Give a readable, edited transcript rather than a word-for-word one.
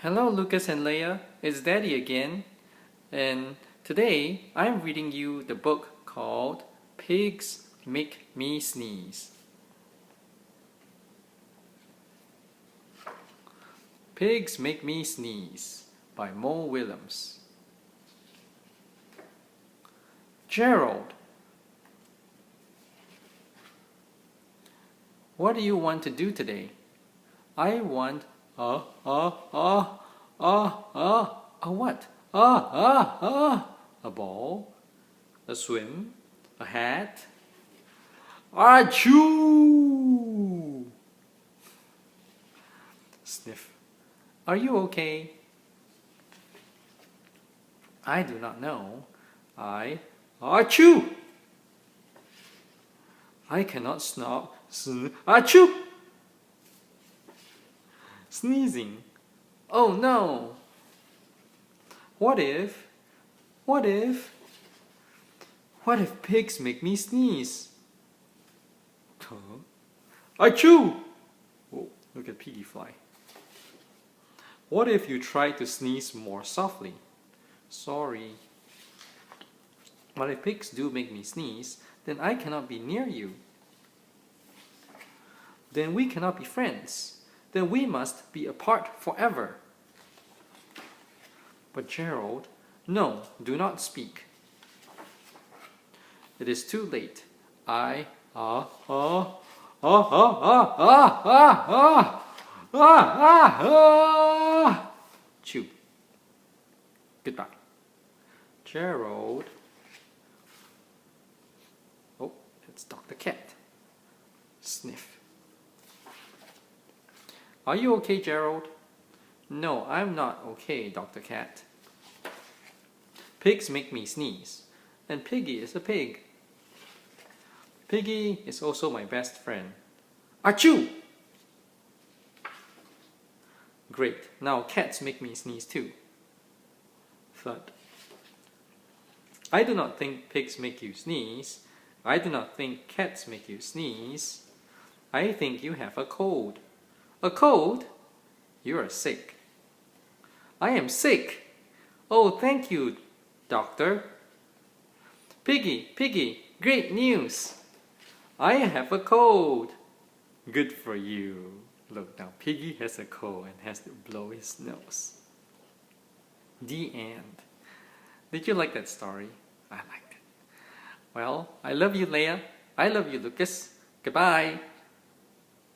Hello Lucas and Leia, it's Daddy again, and today I'm reading you the book called Pigs Make Me Sneeze. Pigs Make Me Sneeze by Mo Willems. Gerald, what do you want to do today? I want what? A ball, a swim, a hat. Achoo! Sniff. Are you okay? I do not know. Achoo! I cannot stop. Achoo! Sneezing. Oh no! What if pigs make me sneeze? Huh? Achoo! Oh, look at Piggy fly. What if you try to sneeze more softly? Sorry. But if pigs do make me sneeze, then I cannot be near you. Then we cannot be friends. Then we must be apart forever. But Gerald, no, do not speak. It is too late. Chew. Goodbye. Gerald. Oh, it's Dr. Cat. Sniff. Are you okay, Gerald? No, I'm not okay, Dr. Cat. Pigs make me sneeze, and Piggy is a pig. Piggy is also my best friend. Achoo! Great, now cats make me sneeze too. Thud. I do not think pigs make you sneeze. I do not think cats make you sneeze. I think you have a cold. A cold? You are sick. I am sick. Oh, thank you, doctor. Piggy, great news. I have a cold. Good for you. Look now, Piggy has a cold and has to blow his nose. The end. Did you like that story? I liked it. Well, I love you, Leia. I love you, Lucas. Goodbye.